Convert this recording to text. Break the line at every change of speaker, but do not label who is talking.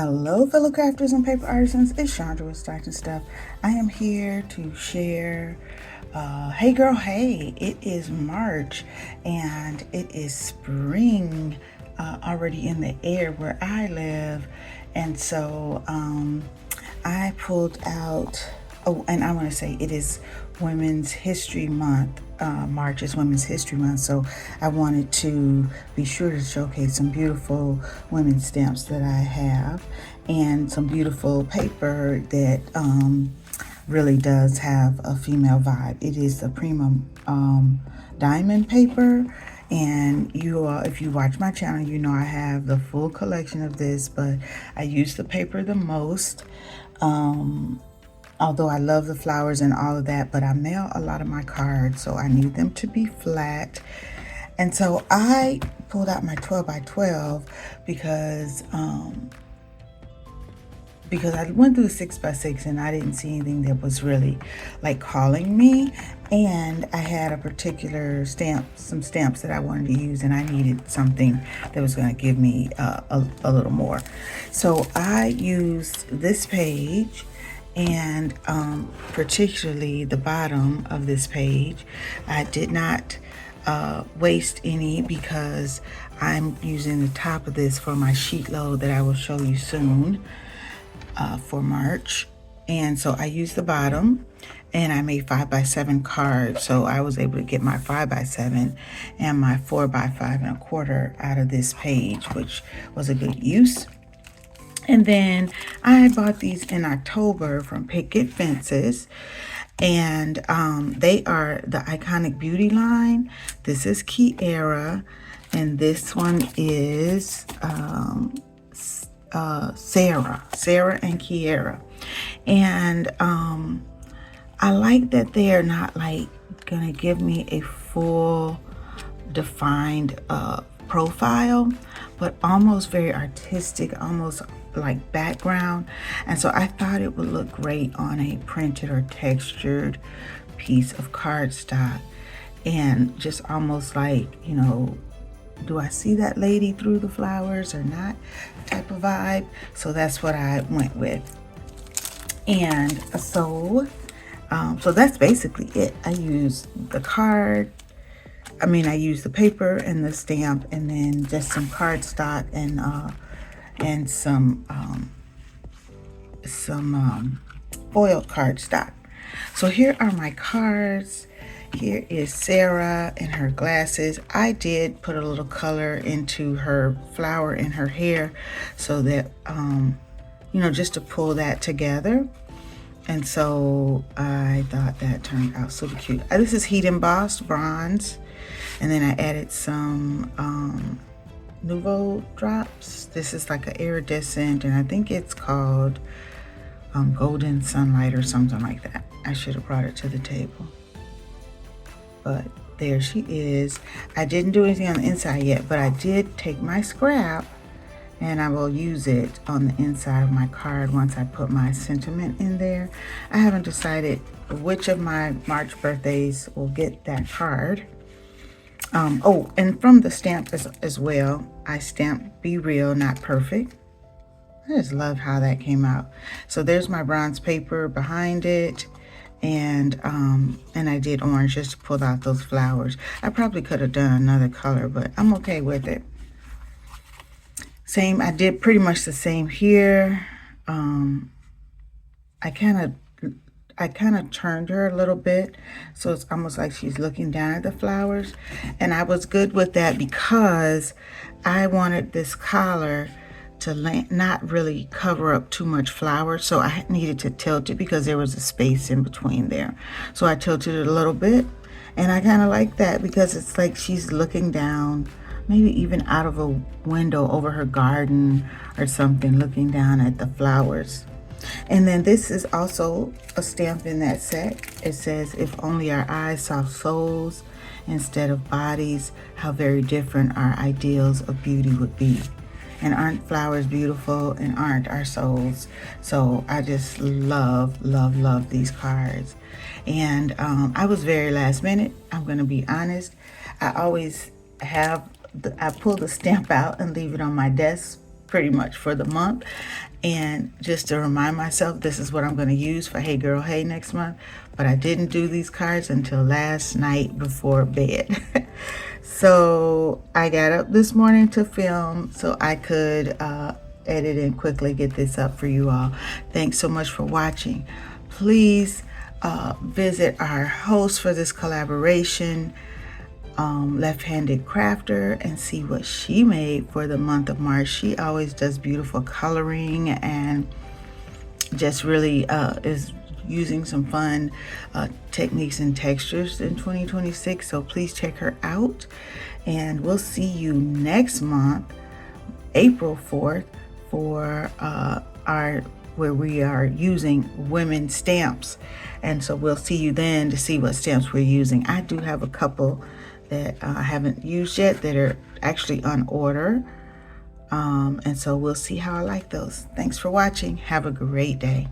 Hello, fellow crafters and paper artisans. It's Chandra with Start and Stuff. I am here to share. Hey, girl, hey! It is March, and it is spring already in the air where I live, and so I pulled out. Oh, and I want to say it is Women's History Month. March is Women's History Month, so I wanted to be sure to showcase some beautiful women's stamps that I have and some beautiful paper that really does have a female vibe. It is the Prima diamond paper, and you all, if you watch my channel, you know I have the full collection of this, but I use the paper the most. Although I love the flowers and all of that, but I mail a lot of my cards, so I need them to be flat. And so I pulled out my 12 by 12 because I went through the 6 by 6 and I didn't see anything that was really like calling me. And I had a particular some stamps that I wanted to use, and I needed something that was going to give me a little more. So I used this page, and particularly the bottom of this page. I did not waste any because I'm using the top of this for my sheet load that I will show you soon for March. And so I used the bottom, and I made 5 by 7 cards, so I was able to get my 5 by 7 and my 4 by 5 1/4 out of this page, which was a good use. And then I bought these in October from Picket Fences, and they are the Iconic Beauty line. This is Kiera, and this one is Sarah and Kiera. And I like that they are not like gonna give me a full defined profile, but almost very artistic, almost like background. And so I thought it would look great on a printed or textured piece of cardstock, and just almost like, you know, do I see that lady through the flowers or not type of vibe. So that's what I went with. And so so that's basically it. I used the card, I used the paper and the stamp, and then just some cardstock and some foiled cardstock. So here are my cards. Here is Sarah and her glasses. I did put a little color into her flower in her hair so that you know, just to pull that together. And so I thought that turned out super cute. This is heat embossed bronze, and then I added some Nouveau drops. This is like an iridescent, and I think it's called golden sunlight or something like that. I should have brought it to the table, but there she is. I didn't do anything on the inside yet, but I did take my scrap and I will use it on the inside of my card once I put my sentiment in there. I haven't decided which of my March birthdays will get that card. Oh, and from the stamp as well, I stamped Be Real, Not Perfect. I just love how that came out. So there's my bronze paper behind it, and I did orange just to pull out those flowers. I probably could have done another color, but I'm okay with it. Same, I did pretty much the same here. I kind of turned her a little bit, so it's almost like she's looking down at the flowers. And I was good with that because I wanted this collar to not really cover up too much flower, so I needed to tilt it because there was a space in between there. So I tilted it a little bit, and I kind of like that because it's like she's looking down, maybe even out of a window over her garden or something, looking down at the flowers. And then this is also a stamp in that set. It says, if only our eyes saw souls instead of bodies, how very different our ideals of beauty would be. And aren't flowers beautiful, and aren't our souls? So I just love, love, love these cards. And I was very last minute, I'm gonna be honest. I always have, I pull the stamp out and leave it on my desk pretty much for the month. And just to remind myself, this is what I'm going to use for Hey Girl Hey next month. But I didn't do these cards until last night before bed. So I got up this morning to film so I could edit and quickly get this up for you all. Thanks so much for watching. Please visit our host for this collaboration, Left-Handed Crafter, and see what she made for the month of March. She always does beautiful coloring and just really is using some fun techniques and textures in 2026. So please check her out, and we'll see you next month, April 4th, for our where we are using women stamps. And so we'll see you then to see what stamps we're using. I do have a couple that I haven't used yet that are actually on order. And so we'll see how I like those. Thanks for watching. Have a great day.